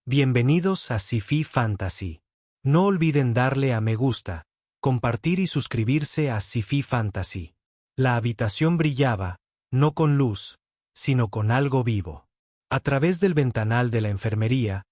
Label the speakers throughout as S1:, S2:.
S1: Bienvenidos a Sci-Fi Fantasy. No olviden darle a me gusta, compartir y suscribirse a Sci-Fi Fantasy. La habitación brillaba, no con luz, sino con algo vivo. A través del ventanal de la enfermería,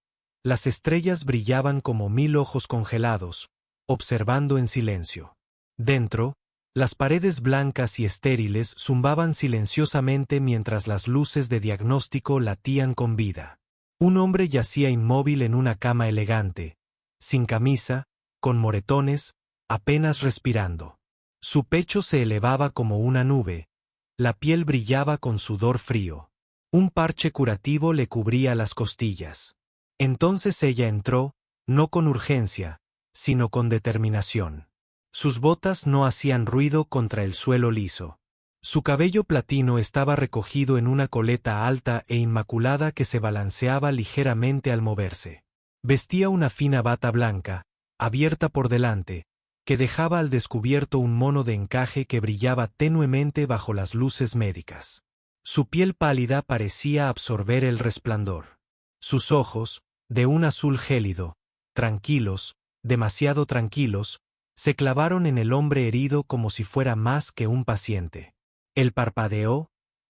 S1: las estrellas brillaban como 1000 ojos congelados, observando en silencio. Dentro, las paredes blancas y estériles zumbaban silenciosamente mientras las luces de diagnóstico latían con vida. Un hombre yacía inmóvil en una cama elegante, sin camisa, con moretones, apenas respirando. Su pecho se elevaba como una nube, la piel brillaba con sudor frío. Un parche curativo le cubría las costillas. Entonces ella entró, no con urgencia, sino con determinación. Sus botas no hacían ruido contra el suelo liso. Su cabello platino estaba recogido en una coleta alta e inmaculada que se balanceaba ligeramente al moverse. Vestía una fina bata blanca, abierta por delante, que dejaba al descubierto un mono de encaje que brillaba tenuemente bajo las luces médicas. Su piel pálida parecía absorber el resplandor. Sus ojos, de un azul gélido, tranquilos, demasiado tranquilos, se clavaron en el hombre herido como si fuera más que un paciente. Él parpadeó,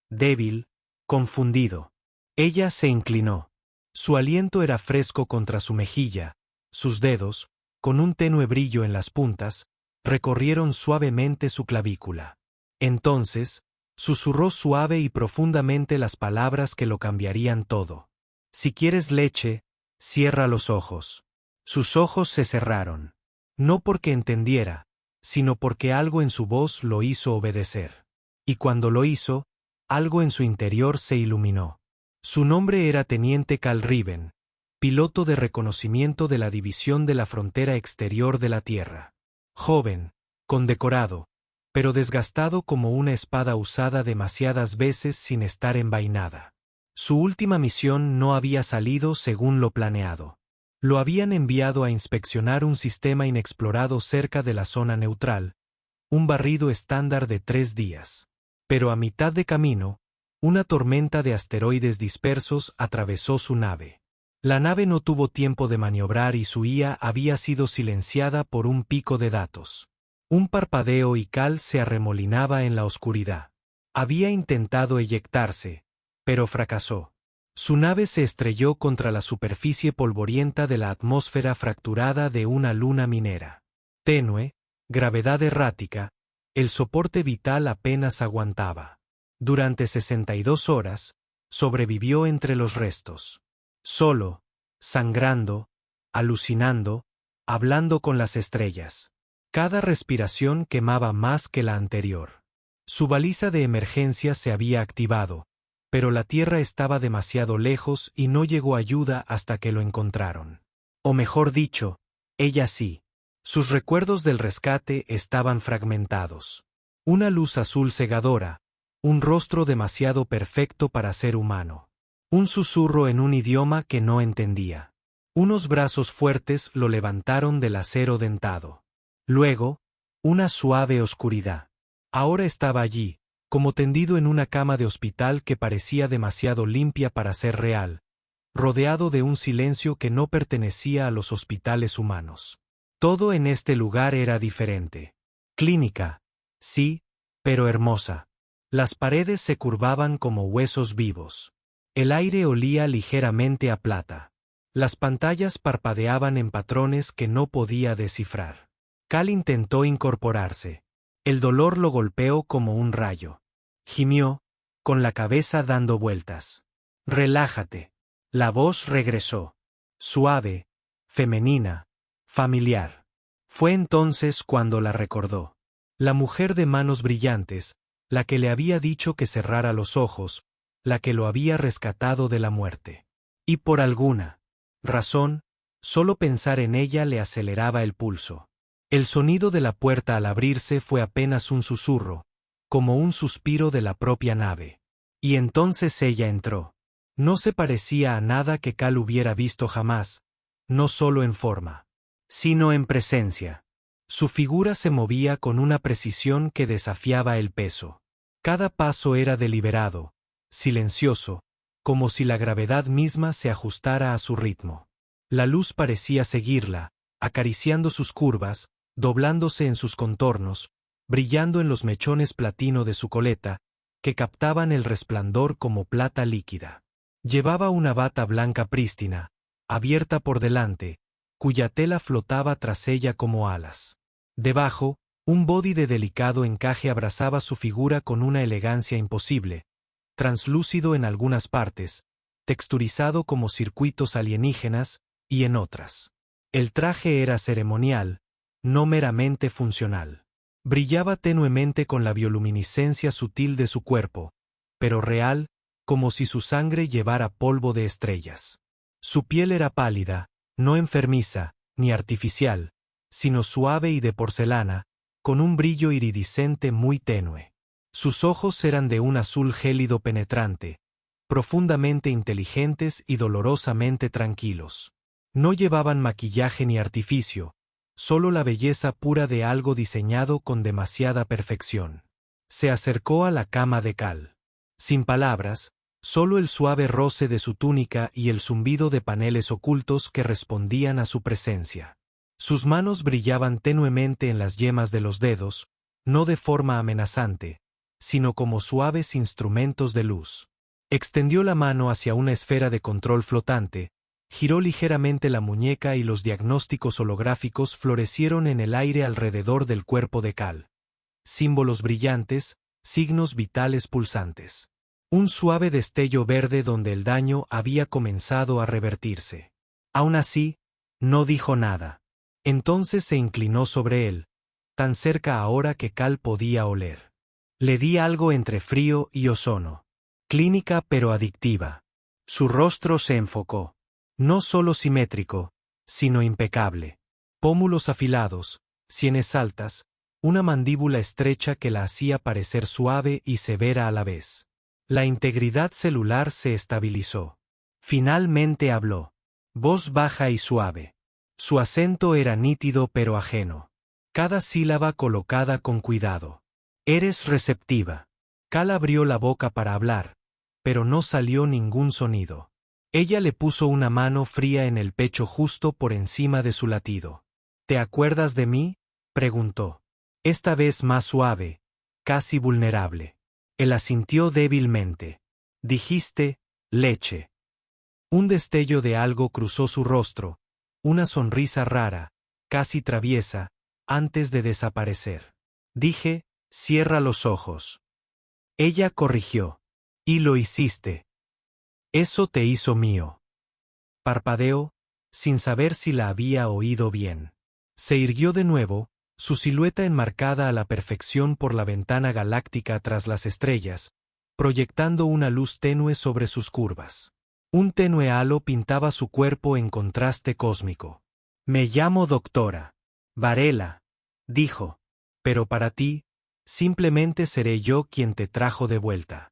S1: débil, confundido. Ella se inclinó. Su aliento era fresco contra su mejilla, sus dedos, con un tenue brillo en las puntas, recorrieron suavemente su clavícula. Entonces, susurró suave y profundamente las palabras que lo cambiarían todo. Si quieres leche, cierra los ojos. Sus ojos se cerraron. No porque entendiera, sino porque algo en su voz lo hizo obedecer. Y cuando lo hizo, algo en su interior se iluminó. Su nombre era Teniente Cal Riven, piloto de reconocimiento de la División de la Frontera Exterior de la Tierra. Joven, condecorado, pero desgastado como una espada usada demasiadas veces sin estar envainada. Su última misión no había salido según lo planeado. Lo habían enviado a inspeccionar un sistema inexplorado cerca de la zona neutral, un barrido estándar de 3 días. Pero a mitad de camino, una tormenta de asteroides dispersos atravesó su nave. La nave no tuvo tiempo de maniobrar y su IA había sido silenciada por un pico de datos. Un parpadeo y Cal se arremolinaba en la oscuridad. Había intentado eyectarse, pero fracasó. Su nave se estrelló contra la superficie polvorienta de la atmósfera fracturada de una luna minera. Tenue, gravedad errática, el soporte vital apenas aguantaba. Durante 62 horas, sobrevivió entre los restos. Solo, sangrando, alucinando, hablando con las estrellas. Cada respiración quemaba más que la anterior. Su baliza de emergencia se había activado, pero la Tierra estaba demasiado lejos y no llegó ayuda hasta que lo encontraron. O mejor dicho, ella sí. Sus recuerdos del rescate estaban fragmentados. Una luz azul cegadora, un rostro demasiado perfecto para ser humano. Un susurro en un idioma que no entendía. Unos brazos fuertes lo levantaron del acero dentado. Luego, una suave oscuridad. Ahora estaba allí, como tendido en una cama de hospital que parecía demasiado limpia para ser real, rodeado de un silencio que no pertenecía a los hospitales humanos. Todo en este lugar era diferente. Clínica, sí, pero hermosa. Las paredes se curvaban como huesos vivos. El aire olía ligeramente a plata. Las pantallas parpadeaban en patrones que no podía descifrar. Cal intentó incorporarse. El dolor lo golpeó como un rayo. Gimió, con la cabeza dando vueltas. Relájate. La voz regresó. Suave, femenina, familiar. Fue entonces cuando la recordó. La mujer de manos brillantes, la que le había dicho que cerrara los ojos, la que lo había rescatado de la muerte. Y por alguna razón, solo pensar en ella le aceleraba el pulso. El sonido de la puerta al abrirse fue apenas un susurro, como un suspiro de la propia nave. Y entonces ella entró. No se parecía a nada que Cal hubiera visto jamás, no solo en forma, sino en presencia. Su figura se movía con una precisión que desafiaba el peso. Cada paso era deliberado, silencioso, como si la gravedad misma se ajustara a su ritmo. La luz parecía seguirla, acariciando sus curvas, doblándose en sus contornos, brillando en los mechones platino de su coleta, que captaban el resplandor como plata líquida. Llevaba una bata blanca prístina, abierta por delante, cuya tela flotaba tras ella como alas. Debajo, un body de delicado encaje abrazaba su figura con una elegancia imposible, translúcido en algunas partes, texturizado como circuitos alienígenas, y en otras. El traje era ceremonial, no meramente funcional. Brillaba tenuemente con la bioluminiscencia sutil de su cuerpo, pero real, como si su sangre llevara polvo de estrellas. Su piel era pálida, no enfermiza, ni artificial, sino suave y de porcelana, con un brillo iridiscente muy tenue. Sus ojos eran de un azul gélido penetrante, profundamente inteligentes y dolorosamente tranquilos. No llevaban maquillaje ni artificio, solo la belleza pura de algo diseñado con demasiada perfección. Se acercó a la cama de Cal. Sin palabras, solo el suave roce de su túnica y el zumbido de paneles ocultos que respondían a su presencia. Sus manos brillaban tenuemente en las yemas de los dedos, no de forma amenazante, sino como suaves instrumentos de luz. Extendió la mano hacia una esfera de control flotante, giró ligeramente la muñeca y los diagnósticos holográficos florecieron en el aire alrededor del cuerpo de Cal. Símbolos brillantes, signos vitales pulsantes. Un suave destello verde donde el daño había comenzado a revertirse. Aún así, no dijo nada. Entonces se inclinó sobre él, tan cerca ahora que Cal podía oler. Le di algo entre frío y ozono. Clínica pero adictiva. Su rostro se enfocó. No solo simétrico, sino impecable. Pómulos afilados, sienes altas, una mandíbula estrecha que la hacía parecer suave y severa a la vez. La integridad celular se estabilizó. Finalmente habló. Voz baja y suave. Su acento era nítido pero ajeno. Cada sílaba colocada con cuidado. Eres receptiva. Cal abrió la boca para hablar, pero no salió ningún sonido. Ella le puso una mano fría en el pecho justo por encima de su latido. ¿Te acuerdas de mí?, preguntó. Esta vez más suave, casi vulnerable. Él asintió débilmente. Dijiste, leche. Un destello de algo cruzó su rostro, una sonrisa rara, casi traviesa, antes de desaparecer. Dije, cierra los ojos. Ella corrigió. Y lo hiciste. Eso te hizo mío. Parpadeó, sin saber si la había oído bien. Se irguió de nuevo, su silueta enmarcada a la perfección por la ventana galáctica tras las estrellas, proyectando una luz tenue sobre sus curvas. Un tenue halo pintaba su cuerpo en contraste cósmico. Me llamo doctora Varela, dijo, pero para ti, simplemente seré yo quien te trajo de vuelta.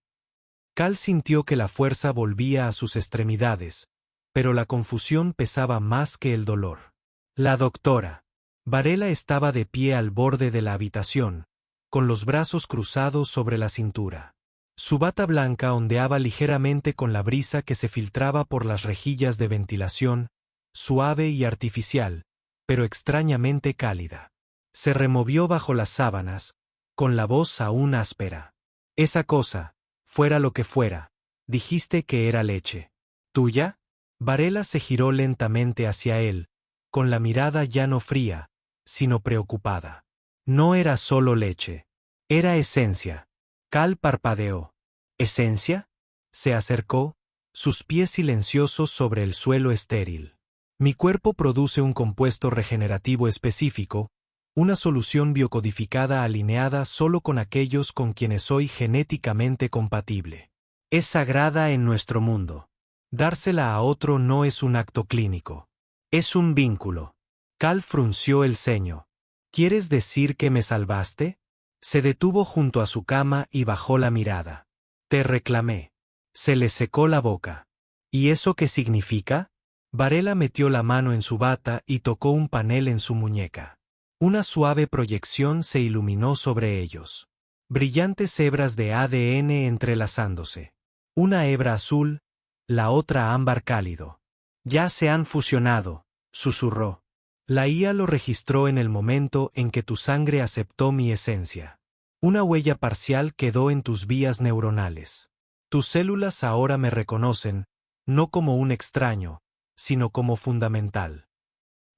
S1: Cal sintió que la fuerza volvía a sus extremidades, pero la confusión pesaba más que el dolor. La doctora Varela estaba de pie al borde de la habitación, con los brazos cruzados sobre la cintura. Su bata blanca ondeaba ligeramente con la brisa que se filtraba por las rejillas de ventilación, suave y artificial, pero extrañamente cálida. Se removió bajo las sábanas, con la voz aún áspera. Esa cosa, fuera lo que fuera, dijiste que era leche. ¿Tuya? Varela se giró lentamente hacia él, con la mirada ya no fría, sino preocupada. No era solo leche. Era esencia. Cal parpadeó. ¿Esencia? Se acercó, sus pies silenciosos sobre el suelo estéril. Mi cuerpo produce un compuesto regenerativo específico, una solución biocodificada alineada solo con aquellos con quienes soy genéticamente compatible. Es sagrada en nuestro mundo. Dársela a otro no es un acto clínico. Es un vínculo. Cal frunció el ceño. ¿Quieres decir que me salvaste? Se detuvo junto a su cama y bajó la mirada. Te reclamé. Se le secó la boca. ¿Y eso qué significa? Varela metió la mano en su bata y tocó un panel en su muñeca. Una suave proyección se iluminó sobre ellos. Brillantes hebras de ADN entrelazándose. Una hebra azul, la otra ámbar cálido. Ya se han fusionado, susurró. La IA lo registró en el momento en que tu sangre aceptó mi esencia. Una huella parcial quedó en tus vías neuronales. Tus células ahora me reconocen, no como un extraño, sino como fundamental.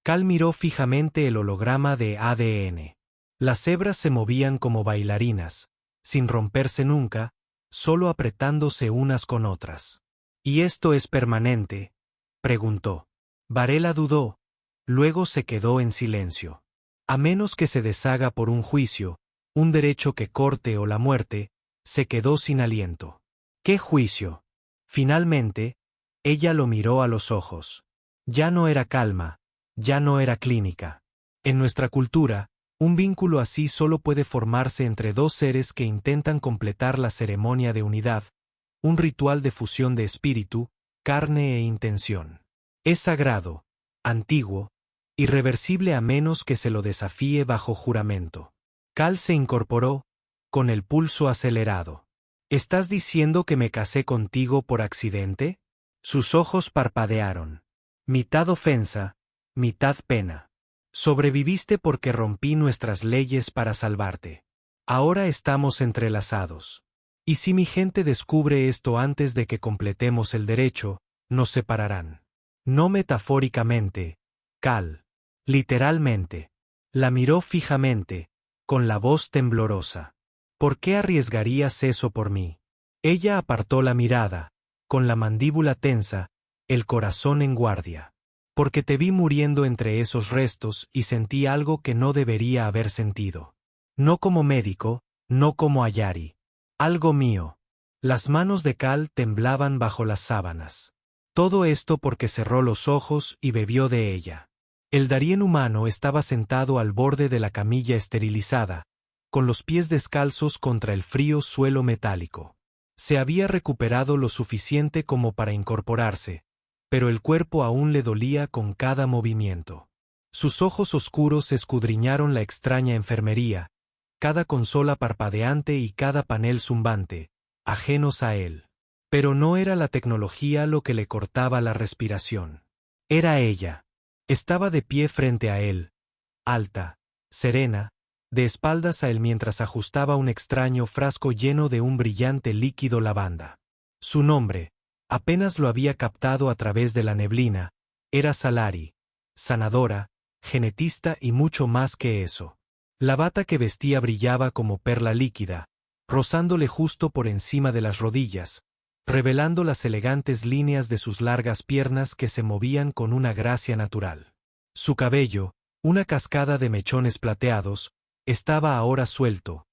S1: Cal miró fijamente el holograma de ADN. Las hebras se movían como bailarinas, sin romperse nunca, solo apretándose unas con otras. ¿Y esto es permanente?, preguntó. Varela dudó, luego se quedó en silencio. A menos que se deshaga por un juicio, un derecho que corte o la muerte, se quedó sin aliento. ¿Qué juicio? Finalmente, ella lo miró a los ojos. Ya no era calma, ya no era clínica. En nuestra cultura, un vínculo así solo puede formarse entre dos seres que intentan completar la ceremonia de unidad, un ritual de fusión de espíritu, carne e intención. Es sagrado, antiguo, irreversible a menos que se lo desafíe bajo juramento. Cal se incorporó, con el pulso acelerado. ¿Estás diciendo que me casé contigo por accidente? Sus ojos parpadearon. Mitad ofensa, mitad pena. Sobreviviste porque rompí nuestras leyes para salvarte. Ahora estamos entrelazados. Y si mi gente descubre esto antes de que completemos el derecho, nos separarán. No metafóricamente, Cal. Literalmente. La miró fijamente, con la voz temblorosa. ¿Por qué arriesgarías eso por mí? Ella apartó la mirada, con la mandíbula tensa, el corazón en guardia. Porque te vi muriendo entre esos restos y sentí algo que no debería haber sentido. No como médico, no como Ayari. Algo mío. Las manos de Cal temblaban bajo las sábanas. Todo esto porque cerró los ojos y bebió de ella. El Darien humano estaba sentado al borde de la camilla esterilizada, con los pies descalzos contra el frío suelo metálico. Se había recuperado lo suficiente como para incorporarse, pero el cuerpo aún le dolía con cada movimiento. Sus ojos oscuros escudriñaron la extraña enfermería, cada consola parpadeante y cada panel zumbante, ajenos a él. Pero no era la tecnología lo que le cortaba la respiración. Era ella. Estaba de pie frente a él, alta, serena, de espaldas a él mientras ajustaba un extraño frasco lleno de un brillante líquido lavanda. Su nombre, apenas lo había captado a través de la neblina, era Salari, sanadora, genetista y mucho más que eso. La bata que vestía brillaba como perla líquida, rozándole justo por encima de las rodillas, revelando las elegantes líneas de sus largas piernas que se movían con una gracia natural. Su cabello, una cascada de mechones plateados, estaba ahora suelto,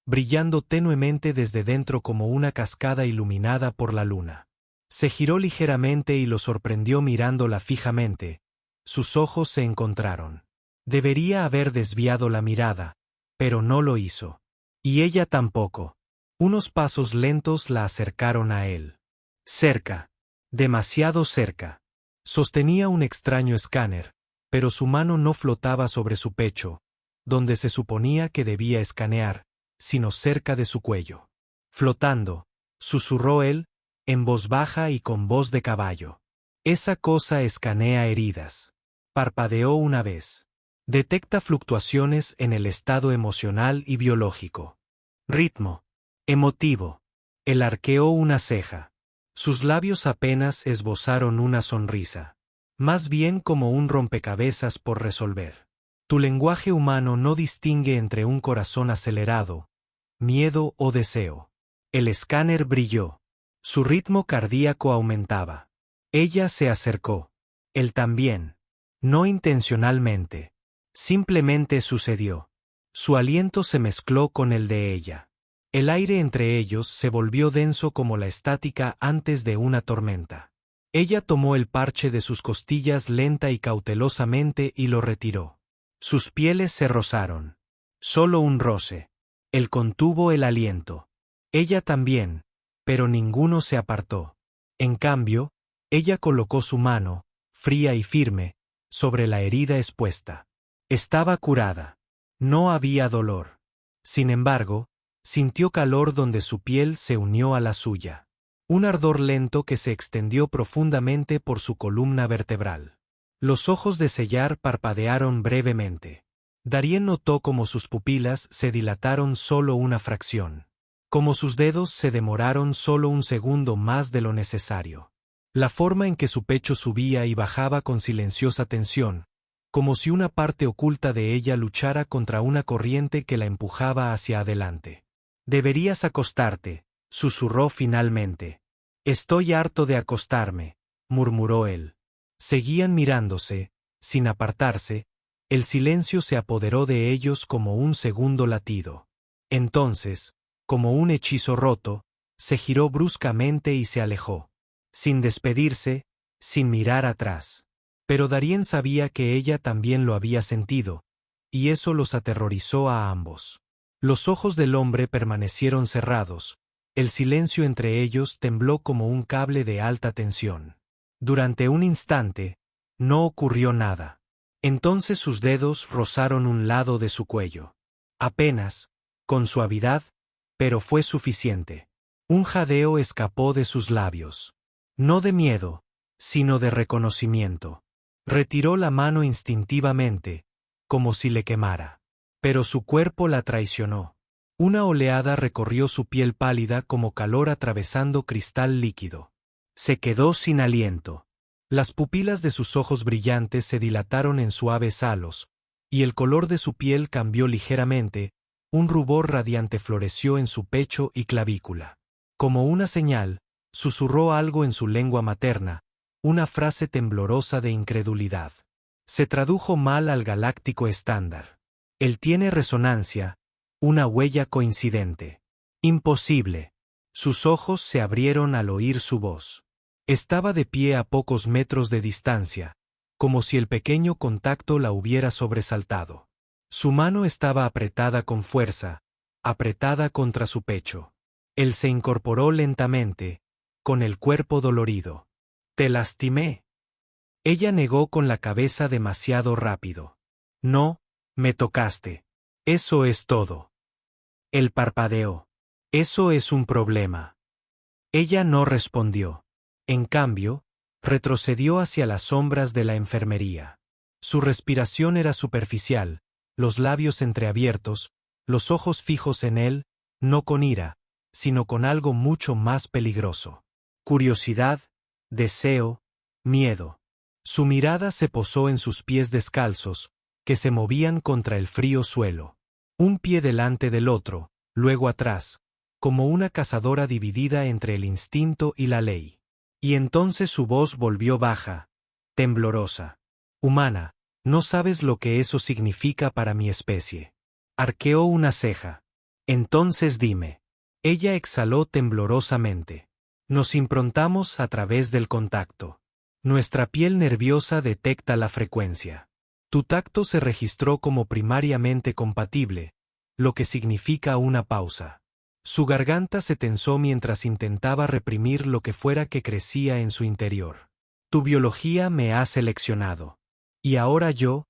S1: brillando tenuemente desde dentro como una cascada iluminada por la luna. Se giró ligeramente y lo sorprendió mirándola fijamente. Sus ojos se encontraron. Debería haber desviado la mirada, pero no lo hizo. Y ella tampoco. Unos pasos lentos la acercaron a él. Cerca. Demasiado cerca. Sostenía un extraño escáner, pero su mano no flotaba sobre su pecho, donde se suponía que debía escanear, sino cerca de su cuello. Flotando, susurró él, en voz baja y con voz de caballo. Esa cosa escanea heridas. Parpadeó una vez. Detecta fluctuaciones en el estado emocional y biológico. Ritmo. Emotivo. Él arqueó una ceja. Sus labios apenas esbozaron una sonrisa. Más bien como un rompecabezas por resolver. Tu lenguaje humano no distingue entre un corazón acelerado, miedo o deseo. El escáner brilló. Su ritmo cardíaco aumentaba. Ella se acercó. Él también. No intencionalmente. Simplemente sucedió. Su aliento se mezcló con el de ella. El aire entre ellos se volvió denso como la estática antes de una tormenta. Ella tomó el parche de sus costillas lenta y cautelosamente y lo retiró. Sus pieles se rozaron. Solo un roce. Él contuvo el aliento. Ella también, pero ninguno se apartó. En cambio, ella colocó su mano, fría y firme, sobre la herida expuesta. Estaba curada. No había dolor. Sin embargo, sintió calor donde su piel se unió a la suya. Un ardor lento que se extendió profundamente por su columna vertebral. Los ojos de Sellar parpadearon brevemente. Darien notó cómo sus pupilas se dilataron solo una fracción. Como sus dedos se demoraron solo un segundo más de lo necesario. La forma en que su pecho subía y bajaba con silenciosa tensión, como si una parte oculta de ella luchara contra una corriente que la empujaba hacia adelante. «Deberías acostarte», susurró finalmente. «Estoy harto de acostarme», murmuró él. Seguían mirándose, sin apartarse. El silencio se apoderó de ellos como un segundo latido. Entonces, como un hechizo roto, se giró bruscamente y se alejó. Sin despedirse, sin mirar atrás. Pero Darien sabía que ella también lo había sentido, y eso los aterrorizó a ambos. Los ojos del hombre permanecieron cerrados. El silencio entre ellos tembló como un cable de alta tensión. Durante un instante, no ocurrió nada. Entonces sus dedos rozaron un lado de su cuello. Apenas, con suavidad, pero fue suficiente. Un jadeo escapó de sus labios. No de miedo, sino de reconocimiento. Retiró la mano instintivamente, como si le quemara. Pero su cuerpo la traicionó. Una oleada recorrió su piel pálida como calor atravesando cristal líquido. Se quedó sin aliento. Las pupilas de sus ojos brillantes se dilataron en suaves halos, y el color de su piel cambió ligeramente. Un rubor radiante floreció en su pecho y clavícula. Como una señal, susurró algo en su lengua materna, una frase temblorosa de incredulidad. Se tradujo mal al galáctico estándar. Él tiene resonancia, una huella coincidente. Imposible. Sus ojos se abrieron al oír su voz. Estaba de pie a pocos metros de distancia, como si el pequeño contacto la hubiera sobresaltado. Su mano estaba apretada con fuerza, apretada contra su pecho. Él se incorporó lentamente, con el cuerpo dolorido. «Te lastimé». Ella negó con la cabeza demasiado rápido. «No, me tocaste. Eso es todo». Él parpadeó. «Eso es un problema». Ella no respondió. En cambio, retrocedió hacia las sombras de la enfermería. Su respiración era superficial, los labios entreabiertos, los ojos fijos en él, no con ira, sino con algo mucho más peligroso. Curiosidad, deseo, miedo. Su mirada se posó en sus pies descalzos, que se movían contra el frío suelo. Un pie delante del otro, luego atrás, como una cazadora dividida entre el instinto y la ley. Y entonces su voz volvió baja, temblorosa. «Humana, no sabes lo que eso significa para mi especie». Arqueó una ceja. «Entonces dime». Ella exhaló temblorosamente. «Nos improntamos a través del contacto. Nuestra piel nerviosa detecta la frecuencia. Tu tacto se registró como primariamente compatible, lo que significa una pausa». Su garganta se tensó mientras intentaba reprimir lo que fuera que crecía en su interior. «Tu biología me ha seleccionado. Y ahora yo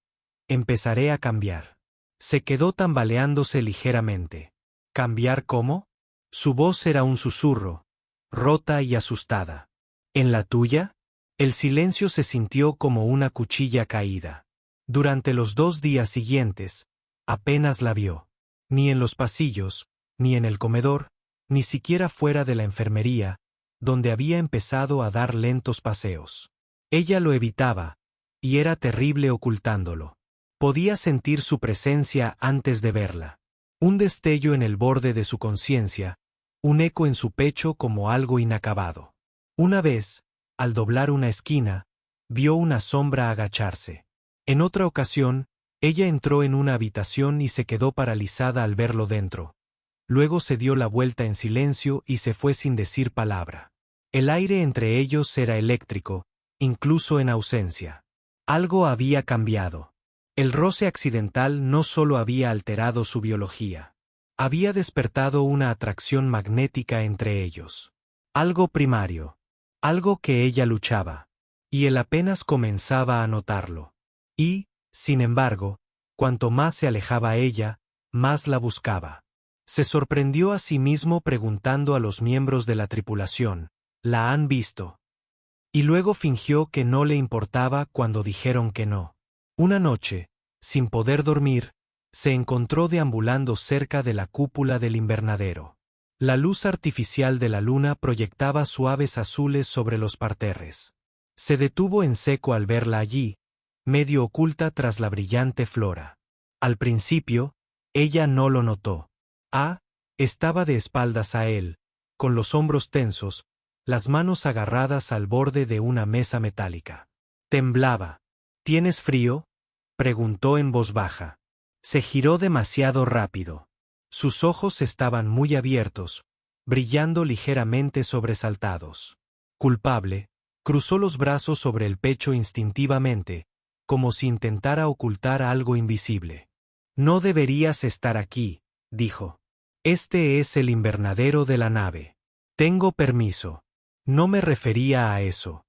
S1: empezaré a cambiar». Se quedó tambaleándose ligeramente. «¿Cambiar cómo?» Su voz era un susurro, rota y asustada. «¿En la tuya?» El silencio se sintió como una cuchilla caída. Durante los 2 días siguientes, apenas la vio. Ni en los pasillos, ni en el comedor, ni siquiera fuera de la enfermería, donde había empezado a dar lentos paseos. Ella lo evitaba, y era terrible ocultándolo. Podía sentir su presencia antes de verla. Un destello en el borde de su conciencia, un eco en su pecho como algo inacabado. Una vez, al doblar una esquina, vio una sombra agacharse. En otra ocasión, ella entró en una habitación y se quedó paralizada al verlo dentro. Luego se dio la vuelta en silencio y se fue sin decir palabra. El aire entre ellos era eléctrico, incluso en ausencia. Algo había cambiado. El roce accidental no solo había alterado su biología. Había despertado una atracción magnética entre ellos. Algo primario. Algo que ella luchaba. Y él apenas comenzaba a notarlo. Y, sin embargo, cuanto más se alejaba ella, más la buscaba. Se sorprendió a sí mismo preguntando a los miembros de la tripulación, ¿La han visto? Y luego fingió que no le importaba cuando dijeron que no. Una noche, sin poder dormir, se encontró deambulando cerca de la cúpula del invernadero. La luz artificial de la luna proyectaba suaves azules sobre los parterres. Se detuvo en seco al verla allí, medio oculta tras la brillante flora. Al principio, ella no lo notó. Estaba de espaldas a él, con los hombros tensos, las manos agarradas al borde de una mesa metálica. Temblaba. ¿Tienes frío?, preguntó en voz baja. Se giró demasiado rápido. Sus ojos estaban muy abiertos, brillando ligeramente sobresaltados. Culpable, cruzó los brazos sobre el pecho instintivamente, como si intentara ocultar algo invisible. No deberías estar aquí, dijo. Este es el invernadero de la nave. Tengo permiso. No me refería a eso.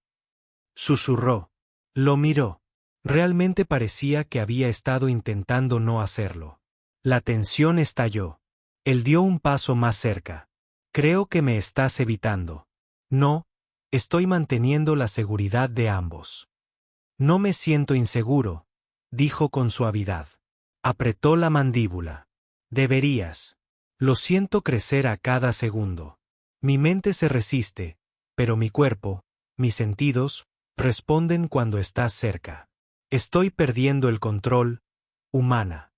S1: Susurró. Lo miró. Realmente parecía que había estado intentando no hacerlo. La tensión estalló. Él dio un paso más cerca. Creo que me estás evitando. No, estoy manteniendo la seguridad de ambos. No me siento inseguro, dijo con suavidad. Apretó la mandíbula. Deberías. Lo siento crecer a cada segundo. Mi mente se resiste, pero mi cuerpo, mis sentidos, responden cuando estás cerca. Estoy perdiendo el control, humana.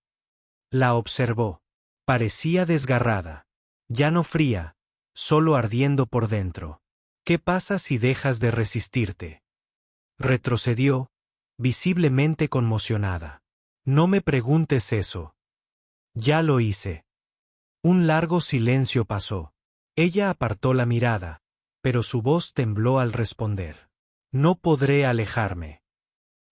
S1: La observó. Parecía desgarrada. Ya no fría, solo ardiendo por dentro. ¿Qué pasa si dejas de resistirte? Retrocedió, visiblemente conmocionada. No me preguntes eso. Ya lo hice. Un largo silencio pasó. Ella apartó la mirada, pero su voz tembló al responder. No podré alejarme.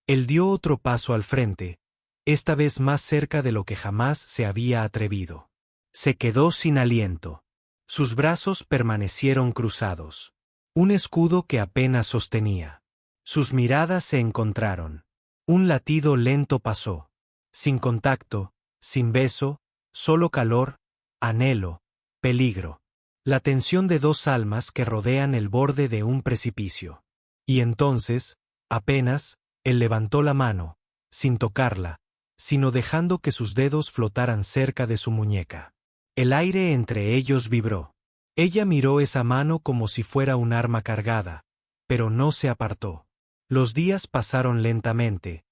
S1: Él dio otro paso al frente, esta vez más cerca de lo que jamás se había atrevido. Se quedó sin aliento. Sus brazos permanecieron cruzados. Un escudo que apenas sostenía. Sus miradas se encontraron. Un latido lento pasó. Sin contacto, sin beso, solo calor, anhelo, peligro. La tensión de dos almas que rodean el borde de un precipicio. Y entonces, apenas, él levantó la mano, sin tocarla, sino dejando que sus dedos flotaran cerca de su muñeca. El aire entre ellos vibró. Ella miró esa mano como si fuera un arma cargada, pero no se apartó. Los días pasaron lentamente,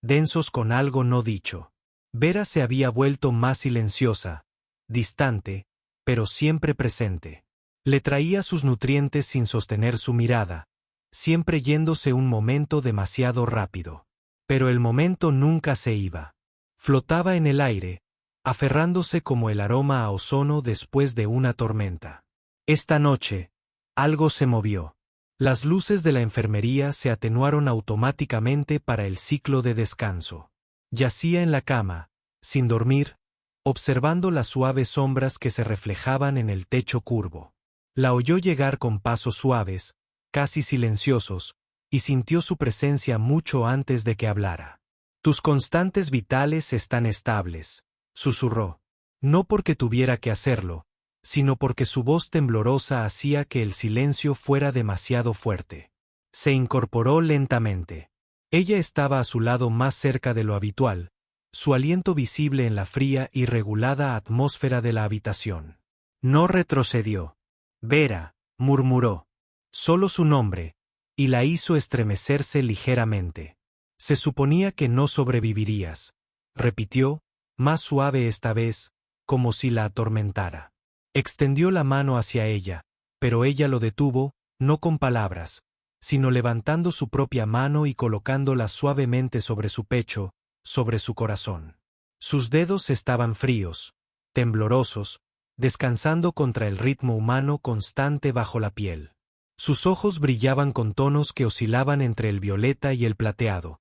S1: densos con algo no dicho. Vera se había vuelto más silenciosa, distante, pero siempre presente. Le traía sus nutrientes sin sostener su mirada, siempre yéndose un momento demasiado rápido. Pero el momento nunca se iba. Flotaba en el aire, aferrándose como el aroma a ozono después de una tormenta. Esta noche, algo se movió. Las luces de la enfermería se atenuaron automáticamente para el ciclo de descanso. Yacía en la cama, sin dormir, observando las suaves sombras que se reflejaban en el techo curvo. La oyó llegar con pasos suaves, casi silenciosos, y sintió su presencia mucho antes de que hablara. Tus constantes vitales están estables, susurró. No porque tuviera que hacerlo, sino porque su voz temblorosa hacía que el silencio fuera demasiado fuerte. Se incorporó lentamente. Ella estaba a su lado más cerca de lo habitual, su aliento visible en la fría y regulada atmósfera de la habitación. No retrocedió. Vera, murmuró. Solo su nombre, y la hizo estremecerse ligeramente. Se suponía que no sobrevivirías, repitió, más suave esta vez, como si la atormentara. Extendió la mano hacia ella, pero ella lo detuvo, no con palabras, sino levantando su propia mano y colocándola suavemente sobre su pecho, sobre su corazón. Sus dedos estaban fríos, temblorosos, descansando contra el ritmo humano constante bajo la piel. Sus ojos brillaban con tonos que oscilaban entre el violeta y el plateado.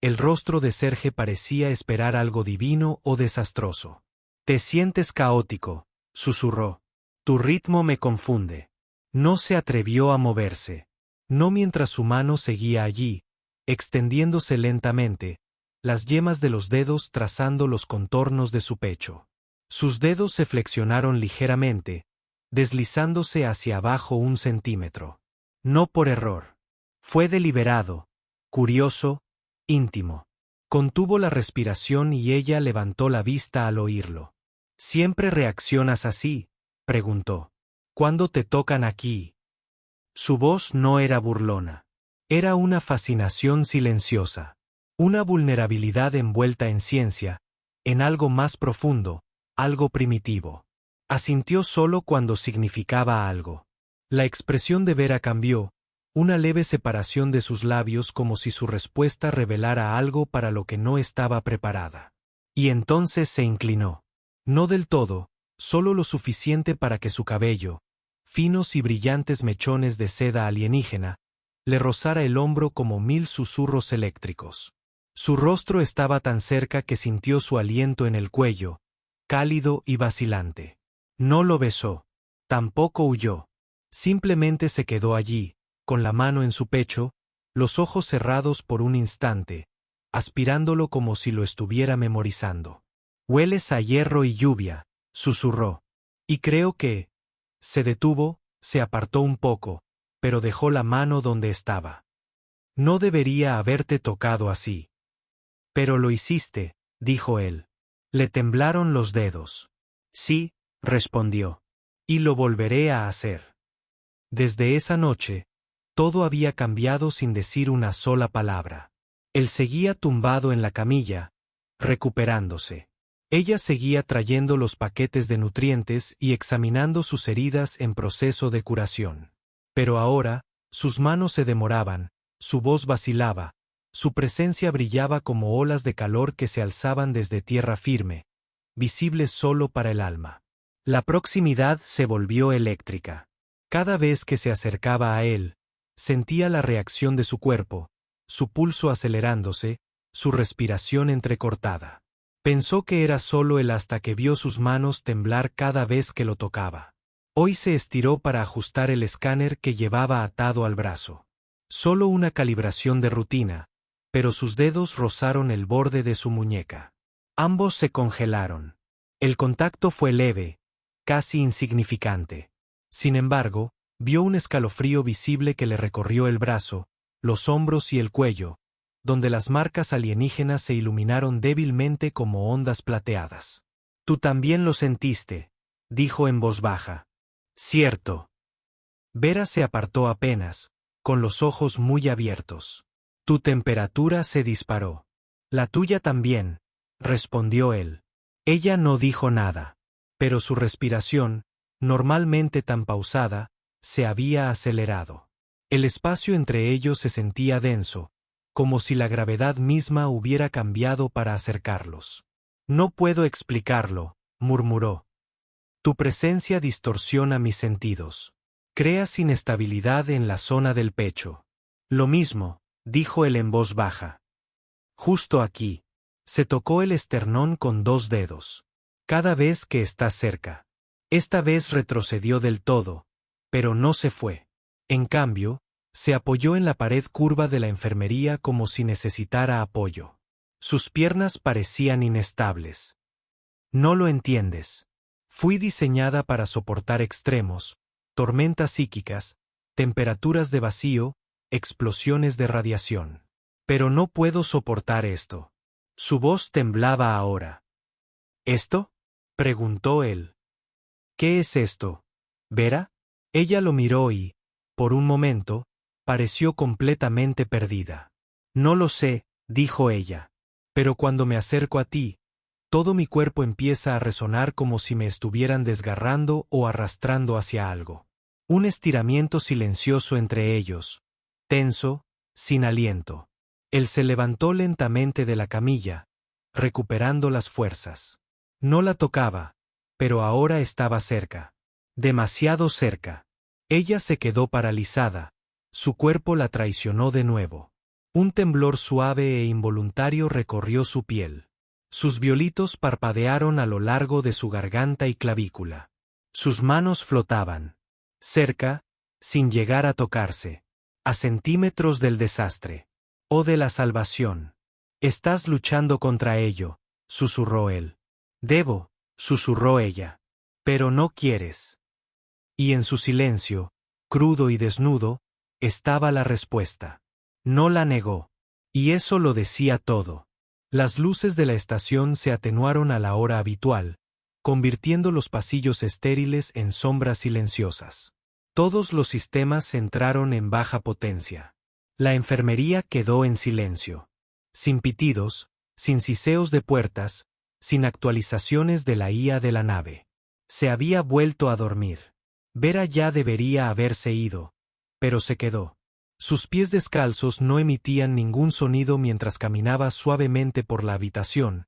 S1: El rostro de Serge parecía esperar algo divino o desastroso. Te sientes caótico, susurró. Tu ritmo me confunde. No se atrevió a moverse. No mientras su mano seguía allí, extendiéndose lentamente, las yemas de los dedos trazando los contornos de su pecho. Sus dedos se flexionaron ligeramente, deslizándose hacia abajo 1 centímetro. No por error. Fue deliberado, curioso, íntimo. Contuvo la respiración y ella levantó la vista al oírlo. ¿Siempre reaccionas así?, preguntó. ¿Cuándo te tocan aquí? Su voz no era burlona. Era una fascinación silenciosa. Una vulnerabilidad envuelta en ciencia, en algo más profundo, algo primitivo. Asintió solo cuando significaba algo. La expresión de Vera cambió, una leve separación de sus labios como si su respuesta revelara algo para lo que no estaba preparada. Y entonces se inclinó. No del todo, solo lo suficiente para que su cabello, finos y brillantes mechones de seda alienígena, le rozara el hombro como 1000 susurros eléctricos. Su rostro estaba tan cerca que sintió su aliento en el cuello, cálido y vacilante. No lo besó. Tampoco huyó. Simplemente se quedó allí, con la mano en su pecho, los ojos cerrados por un instante, aspirándolo como si lo estuviera memorizando. «Hueles a hierro y lluvia», susurró. Y creo que... Se detuvo, se apartó un poco, pero dejó la mano donde estaba. «No debería haberte tocado así». «Pero lo hiciste», dijo él. Le temblaron los dedos. «Sí», respondió. «Y lo volveré a hacer». Desde esa noche, todo había cambiado sin decir una sola palabra. Él seguía tumbado en la camilla, recuperándose. Ella seguía trayendo los paquetes de nutrientes y examinando sus heridas en proceso de curación. Pero ahora, sus manos se demoraban, su voz vacilaba, su presencia brillaba como olas de calor que se alzaban desde tierra firme, visibles solo para el alma. La proximidad se volvió eléctrica. Cada vez que se acercaba a él, sentía la reacción de su cuerpo, su pulso acelerándose, su respiración entrecortada. Pensó que era solo él hasta que vio sus manos temblar cada vez que lo tocaba. Hoy se estiró para ajustar el escáner que llevaba atado al brazo. Solo una calibración de rutina, pero sus dedos rozaron el borde de su muñeca. Ambos se congelaron. El contacto fue leve, casi insignificante. Sin embargo, vio un escalofrío visible que le recorrió el brazo, los hombros y el cuello, donde las marcas alienígenas se iluminaron débilmente como ondas plateadas. «Tú también lo sentiste», dijo en voz baja. «Cierto». Vera se apartó apenas, con los ojos muy abiertos. «Tu temperatura se disparó». «La tuya también», respondió él. Ella no dijo nada, pero su respiración, normalmente tan pausada, se había acelerado. El espacio entre ellos se sentía denso, como si la gravedad misma hubiera cambiado para acercarlos. «No puedo explicarlo», murmuró. «Tu presencia distorsiona mis sentidos. Creas inestabilidad en la zona del pecho». «Lo mismo», dijo él en voz baja. «Justo aquí». Se tocó el esternón con 2 dedos. «Cada vez que estás cerca». Esta vez retrocedió del todo, pero no se fue. En cambio, se apoyó en la pared curva de la enfermería como si necesitara apoyo. Sus piernas parecían inestables. «No lo entiendes. Fui diseñada para soportar extremos, tormentas psíquicas, temperaturas de vacío, explosiones de radiación. Pero no puedo soportar esto». Su voz temblaba ahora. «¿Esto?», preguntó él. «¿Qué es esto, Vera?». Ella lo miró y, por un momento, pareció completamente perdida. «No lo sé», dijo ella. «Pero cuando me acerco a ti, todo mi cuerpo empieza a resonar como si me estuvieran desgarrando o arrastrando hacia algo. Un estiramiento silencioso entre ellos, tenso, sin aliento». Él se levantó lentamente de la camilla, recuperando las fuerzas. No la tocaba, pero ahora estaba cerca. Demasiado cerca. Ella se quedó paralizada. Su cuerpo la traicionó de nuevo. Un temblor suave e involuntario recorrió su piel. Sus violitos parpadearon a lo largo de su garganta y clavícula. Sus manos flotaban. Cerca, sin llegar a tocarse. A centímetros del desastre. «Oh de la salvación. Estás luchando contra ello», susurró él. «Debo», susurró ella. «Pero no quieres». Y en su silencio, crudo y desnudo, estaba la respuesta. No la negó. Y eso lo decía todo. Las luces de la estación se atenuaron a la hora habitual, convirtiendo los pasillos estériles en sombras silenciosas. Todos los sistemas entraron en baja potencia. La enfermería quedó en silencio. Sin pitidos, sin siseos de puertas, sin actualizaciones de la IA de la nave. Se había vuelto a dormir. Vera ya debería haberse ido, pero se quedó. Sus pies descalzos no emitían ningún sonido mientras caminaba suavemente por la habitación,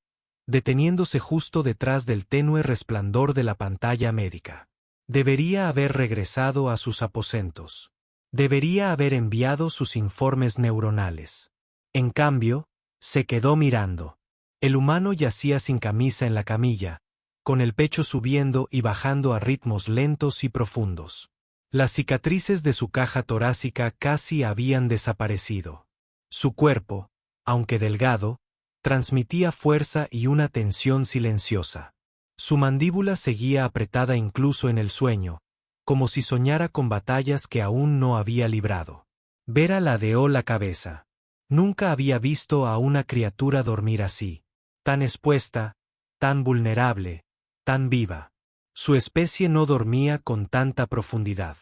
S1: deteniéndose justo detrás del tenue resplandor de la pantalla médica. Debería haber regresado a sus aposentos. Debería haber enviado sus informes neuronales. En cambio, se quedó mirando. El humano yacía sin camisa en la camilla, con el pecho subiendo y bajando a ritmos lentos y profundos. Las cicatrices de su caja torácica casi habían desaparecido. Su cuerpo, aunque delgado, transmitía fuerza y una tensión silenciosa. Su mandíbula seguía apretada incluso en el sueño, como si soñara con batallas que aún no había librado. Vera ladeó la cabeza. Nunca había visto a una criatura dormir así, tan expuesta, tan vulnerable, tan viva. Su especie no dormía con tanta profundidad.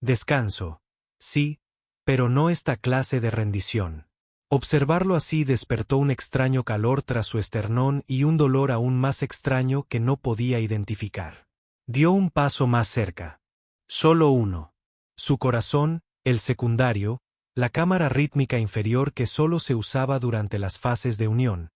S1: Descanso, sí, pero no esta clase de rendición. Observarlo así despertó un extraño calor tras su esternón y un dolor aún más extraño que no podía identificar. Dio un paso más cerca. Solo uno. Su corazón, el secundario, la cámara rítmica inferior que solo se usaba durante las fases de unión,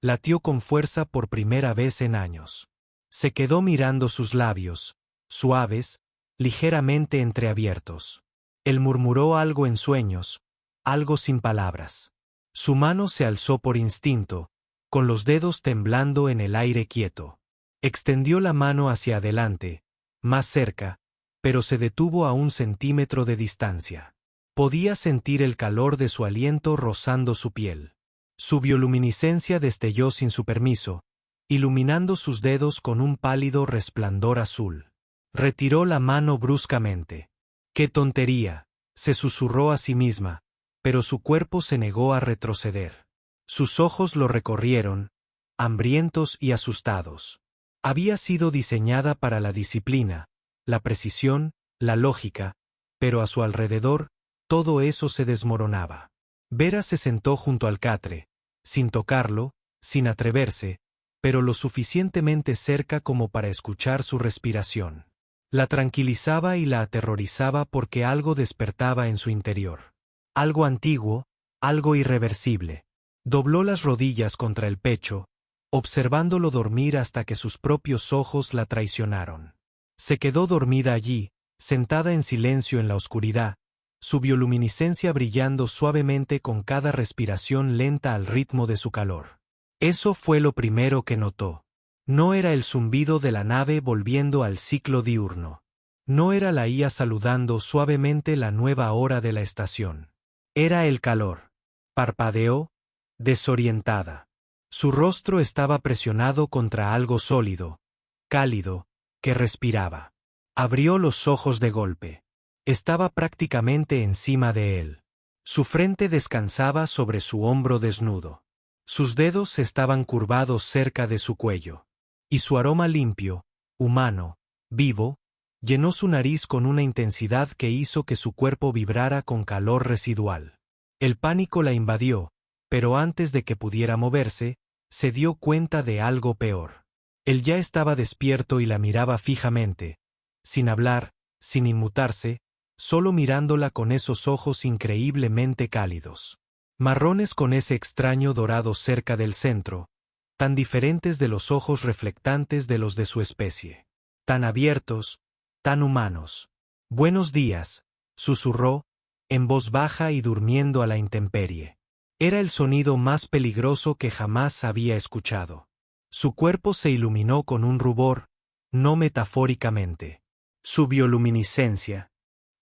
S1: latió con fuerza por primera vez en años. Se quedó mirando sus labios, suaves, ligeramente entreabiertos. Él murmuró algo en sueños, algo sin palabras. Su mano se alzó por instinto, con los dedos temblando en el aire quieto. Extendió la mano hacia adelante, más cerca, pero se detuvo a 1 centímetro de distancia. Podía sentir el calor de su aliento rozando su piel. Su bioluminiscencia destelló sin su permiso, iluminando sus dedos con un pálido resplandor azul. Retiró la mano bruscamente. ¡Qué tontería!, se susurró a sí misma, pero su cuerpo se negó a retroceder. Sus ojos lo recorrieron, hambrientos y asustados. Había sido diseñada para la disciplina, la precisión, la lógica, pero a su alrededor, todo eso se desmoronaba. Vera se sentó junto al catre, sin tocarlo, sin atreverse, pero lo suficientemente cerca como para escuchar su respiración. La tranquilizaba y la aterrorizaba porque algo despertaba en su interior. Algo antiguo, algo irreversible. Dobló las rodillas contra el pecho, observándolo dormir hasta que sus propios ojos la traicionaron. Se quedó dormida allí, sentada en silencio en la oscuridad, su bioluminiscencia brillando suavemente con cada respiración lenta al ritmo de su calor. Eso fue lo primero que notó. No era el zumbido de la nave volviendo al ciclo diurno. No era la IA saludando suavemente la nueva hora de la estación. Era el calor. Parpadeó, desorientada. Su rostro estaba presionado contra algo sólido, cálido, que respiraba. Abrió los ojos de golpe. Estaba prácticamente encima de él. Su frente descansaba sobre su hombro desnudo. Sus dedos estaban curvados cerca de su cuello. Y su aroma limpio, humano, vivo, llenó su nariz con una intensidad que hizo que su cuerpo vibrara con calor residual. El pánico la invadió, pero antes de que pudiera moverse, se dio cuenta de algo peor. Él ya estaba despierto y la miraba fijamente, sin hablar, sin inmutarse, solo mirándola con esos ojos increíblemente cálidos. Marrones con ese extraño dorado cerca del centro, tan diferentes de los ojos reflectantes de los de su especie. Tan abiertos, tan humanos. «Buenos días», susurró, en voz baja y durmiendo a la intemperie. Era el sonido más peligroso que jamás había escuchado. Su cuerpo se iluminó con un rubor, no metafóricamente. Su bioluminiscencia.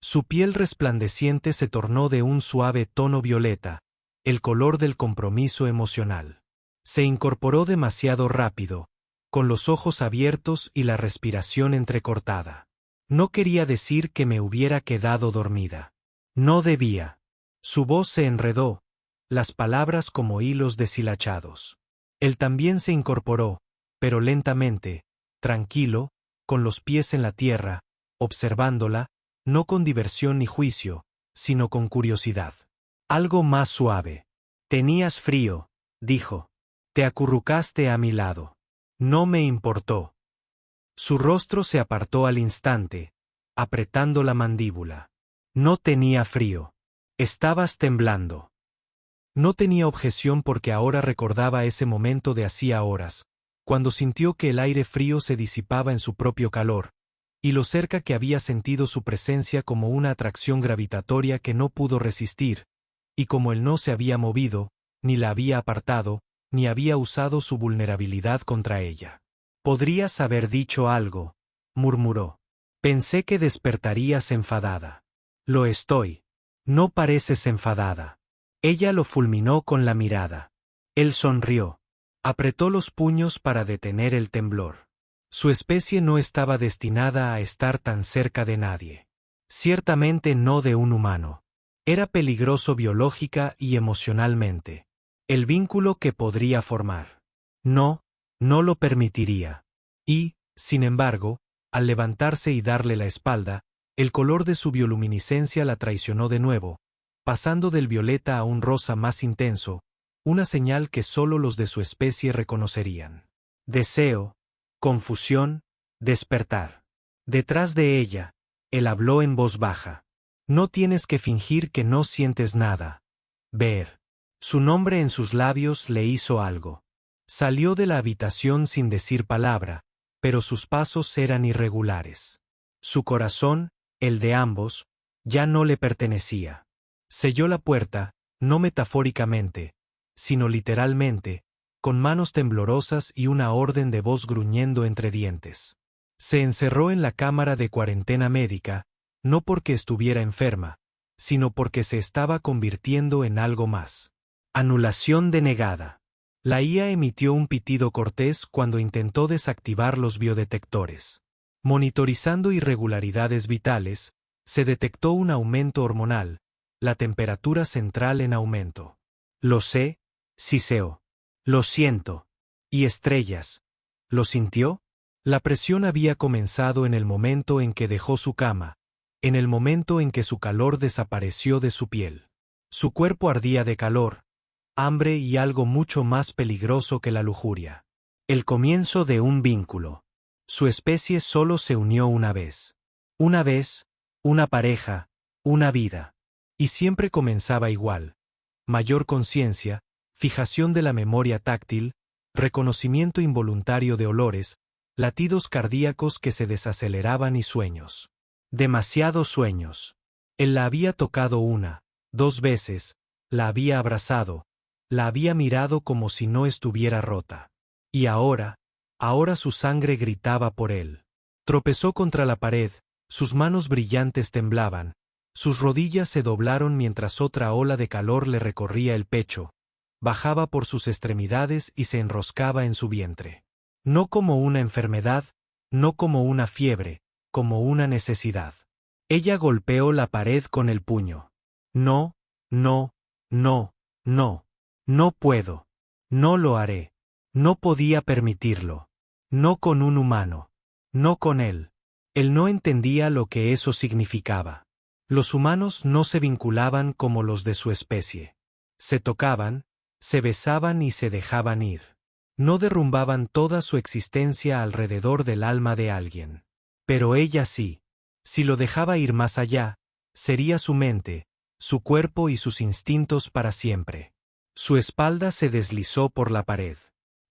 S1: Su piel resplandeciente se tornó de un suave tono violeta, el color del compromiso emocional. Se incorporó demasiado rápido, con los ojos abiertos y la respiración entrecortada. No quería decir que me hubiera quedado dormida. No debía. Su voz se enredó, las palabras como hilos deshilachados. Él también se incorporó, pero lentamente, tranquilo, con los pies en la tierra, observándola, no con diversión ni juicio, sino con curiosidad. Algo más suave. Tenías frío, dijo. Te acurrucaste a mi lado. No me importó. Su rostro se apartó al instante, apretando la mandíbula. No tenía frío. Estabas temblando. No tenía objeción porque ahora recordaba ese momento de hacía horas, cuando sintió que el aire frío se disipaba en su propio calor, y lo cerca que había sentido su presencia como una atracción gravitatoria que no pudo resistir, y como él no se había movido, ni la había apartado, ni había usado su vulnerabilidad contra ella. Podrías haber dicho algo, murmuró. Pensé que despertarías enfadada. Lo estoy. No pareces enfadada. Ella lo fulminó con la mirada. Él sonrió. Apretó los puños para detener el temblor. Su especie no estaba destinada a estar tan cerca de nadie. Ciertamente no de un humano. Era peligroso biológica y emocionalmente. El vínculo que podría formar. No lo permitiría. Y, sin embargo, al levantarse y darle la espalda, el color de su bioluminiscencia la traicionó de nuevo, pasando del violeta a un rosa más intenso, una señal que solo los de su especie reconocerían. Deseo, confusión, despertar. Detrás de ella, él habló en voz baja. No tienes que fingir que no sientes nada. Ver. Su nombre en sus labios le hizo algo. Salió de la habitación sin decir palabra, pero sus pasos eran irregulares. Su corazón, el de ambos, ya no le pertenecía. Selló la puerta, no metafóricamente, sino literalmente, con manos temblorosas y una orden de voz gruñendo entre dientes. Se encerró en la cámara de cuarentena médica, no porque estuviera enferma, sino porque se estaba convirtiendo en algo más. Anulación denegada. La IA emitió un pitido cortés cuando intentó desactivar los biodetectores. Monitorizando irregularidades vitales, se detectó un aumento hormonal, la temperatura central en aumento. Lo sé, siseó. Lo siento. ¿Y estrellas? ¿Lo sintió? La presión había comenzado en el momento en que dejó su cama, en el momento en que su calor desapareció de su piel. Su cuerpo ardía de calor, hambre y algo mucho más peligroso que la lujuria. El comienzo de un vínculo. Su especie solo se unió una vez. Una vez, una pareja, una vida. Y siempre comenzaba igual. Mayor conciencia, fijación de la memoria táctil, reconocimiento involuntario de olores, latidos cardíacos que se desaceleraban y sueños. Demasiados sueños. Él la había tocado 1, 2 veces, la había abrazado, la había mirado como si no estuviera rota. Y ahora su sangre gritaba por él. Tropezó contra la pared, sus manos brillantes temblaban, sus rodillas se doblaron mientras otra ola de calor le recorría el pecho, bajaba por sus extremidades y se enroscaba en su vientre. No como una enfermedad, no como una fiebre, como una necesidad. Ella golpeó la pared con el puño. No, no, no, no. No puedo. No lo haré. No podía permitirlo. No con un humano. No con él. Él no entendía lo que eso significaba. Los humanos no se vinculaban como los de su especie. Se tocaban, se besaban y se dejaban ir. No derrumbaban toda su existencia alrededor del alma de alguien. Pero ella sí. Si lo dejaba ir más allá, sería su mente, su cuerpo y sus instintos para siempre. Su espalda se deslizó por la pared.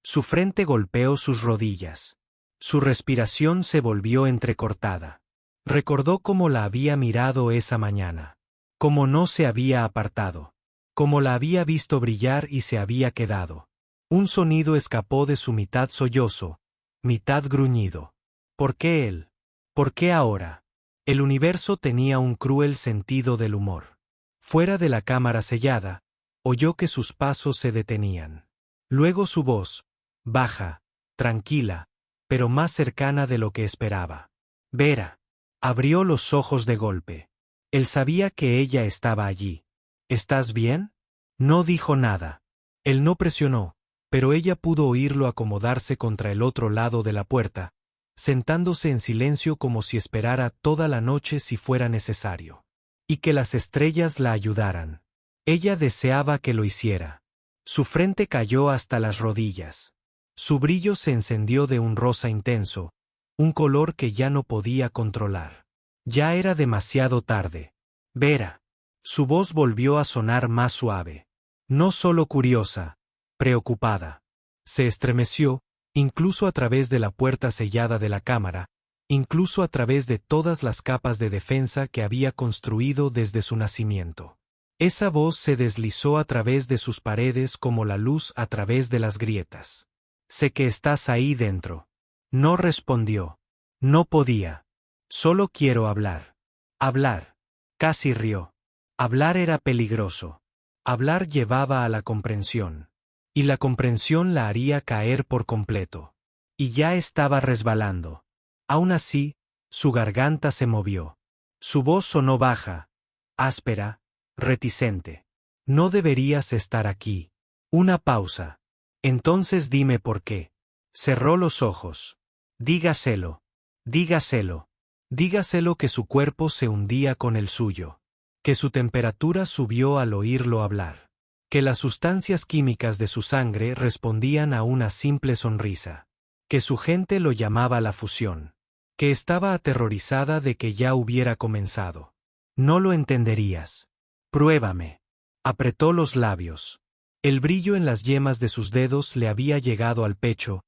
S1: Su frente golpeó sus rodillas. Su respiración se volvió entrecortada. Recordó cómo la había mirado esa mañana. Cómo no se había apartado. Cómo la había visto brillar y se había quedado. Un sonido escapó de su mitad sollozo, mitad gruñido. ¿Por qué él? ¿Por qué ahora? El universo tenía un cruel sentido del humor. Fuera de la cámara sellada, oyó que sus pasos se detenían. Luego su voz, baja, tranquila, pero más cercana de lo que esperaba. Vera. Abrió los ojos de golpe. Él sabía que ella estaba allí. ¿Estás bien? No dijo nada. Él no presionó, pero ella pudo oírlo acomodarse contra el otro lado de la puerta, sentándose en silencio como si esperara toda la noche si fuera necesario. Y que las estrellas la ayudaran. Ella deseaba que lo hiciera. Su frente cayó hasta las rodillas. Su brillo se encendió de un rosa intenso, un color que ya no podía controlar. Ya era demasiado tarde. Vera. Su voz volvió a sonar más suave. No solo curiosa, preocupada. Se estremeció, incluso a través de la puerta sellada de la cámara, incluso a través de todas las capas de defensa que había construido desde su nacimiento. Esa voz se deslizó a través de sus paredes como la luz a través de las grietas. Sé que estás ahí dentro. No respondió. No podía. Solo quiero hablar. Hablar. Casi rió. Hablar era peligroso. Hablar llevaba a la comprensión. Y la comprensión la haría caer por completo. Y ya estaba resbalando. Aún así, su garganta se movió. Su voz sonó baja, áspera, reticente. No deberías estar aquí. Una pausa. Entonces dime por qué. Cerró los ojos. Dígaselo. Dígaselo. Dígaselo que su cuerpo se hundía con el suyo. Que su temperatura subió al oírlo hablar. Que las sustancias químicas de su sangre respondían a una simple sonrisa. Que su gente lo llamaba la fusión. Que estaba aterrorizada de que ya hubiera comenzado. No lo entenderías. Pruébame. Apretó los labios. El brillo en las yemas de sus dedos le había llegado al pecho,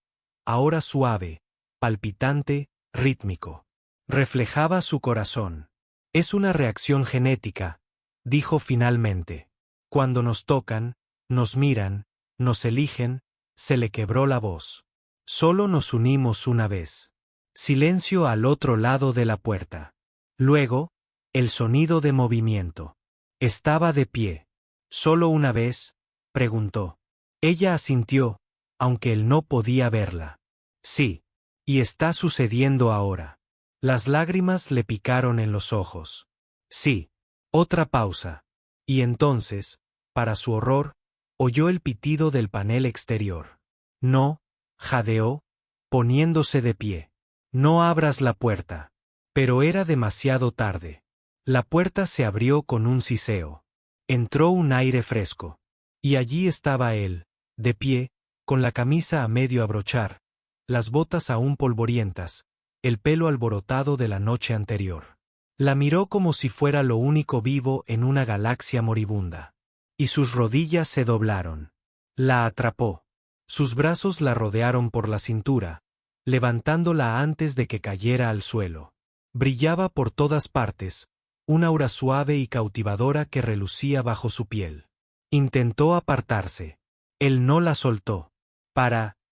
S1: ahora suave, palpitante, rítmico. Reflejaba su corazón. Es una reacción genética, dijo finalmente. Cuando nos tocan, nos miran, nos eligen, se le quebró la voz. Solo nos unimos una vez. Silencio al otro lado de la puerta. Luego, el sonido de movimiento. Estaba de pie. ¿Solo una vez? Preguntó. Ella asintió, aunque él no podía verla. Sí. Y está sucediendo ahora. Las lágrimas le picaron en los ojos. Sí. Otra pausa. Y entonces, para su horror, oyó el pitido del panel exterior. No, jadeó, poniéndose de pie. No abras la puerta. Pero era demasiado tarde. La puerta se abrió con un siseo. Entró un aire fresco. Y allí estaba él, de pie, con la camisa a medio abrochar, las botas aún polvorientas, el pelo alborotado de la noche anterior. La miró como si fuera lo único vivo en una galaxia moribunda. Y sus rodillas se doblaron. La atrapó. Sus brazos la rodearon por la cintura, levantándola antes de que cayera al suelo. Brillaba por todas partes, un aura suave y cautivadora que relucía bajo su piel. Intentó apartarse. Él no la soltó.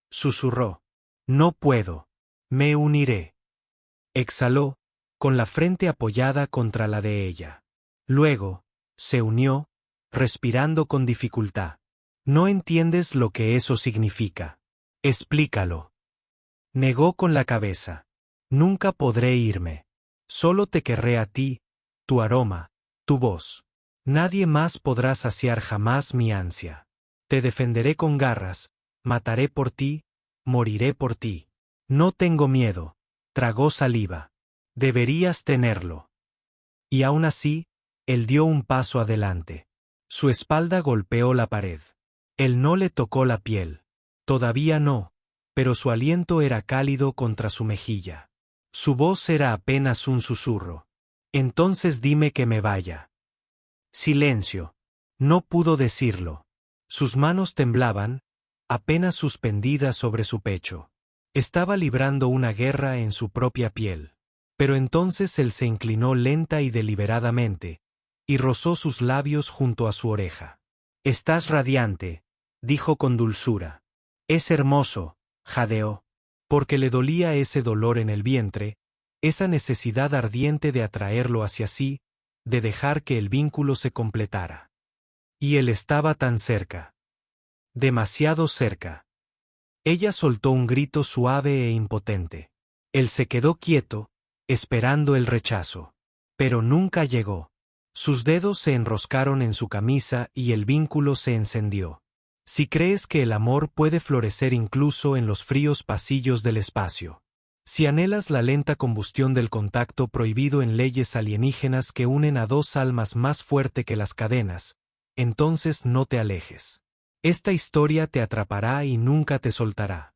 S1: Susurró. No puedo. Me uniré. Exhaló, con la frente apoyada contra la de ella. Luego, se unió, respirando con dificultad. No entiendes lo que eso significa. Explícalo. Negó con la cabeza. Nunca podré irme. Solo te querré a ti, tu aroma, tu voz. Nadie más podrá saciar jamás mi ansia. Te defenderé con garras, mataré por ti, moriré por ti. No tengo miedo. Tragó saliva. Deberías tenerlo. Y aún así, él dio un paso adelante. Su espalda golpeó la pared. Él no le tocó la piel. Todavía no, pero su aliento era cálido contra su mejilla. Su voz era apenas un susurro. Entonces dime que me vaya. Silencio. No pudo decirlo. Sus manos temblaban, apenas suspendidas sobre su pecho. Estaba librando una guerra en su propia piel. Pero entonces él se inclinó lenta y deliberadamente, y rozó sus labios junto a su oreja. Estás radiante, dijo con dulzura. Es hermoso, jadeó, porque le dolía ese dolor en el vientre, esa necesidad ardiente de atraerlo hacia sí, de dejar que el vínculo se completara. Y él estaba tan cerca. Demasiado cerca. Ella soltó un grito suave e impotente. Él se quedó quieto, esperando el rechazo. Pero nunca llegó. Sus dedos se enroscaron en su camisa y el vínculo se encendió. Si crees que el amor puede florecer incluso en los fríos pasillos del espacio. Si anhelas la lenta combustión del contacto prohibido en leyes alienígenas que unen a dos almas más fuerte que las cadenas, entonces no te alejes. Esta historia te atrapará y nunca te soltará.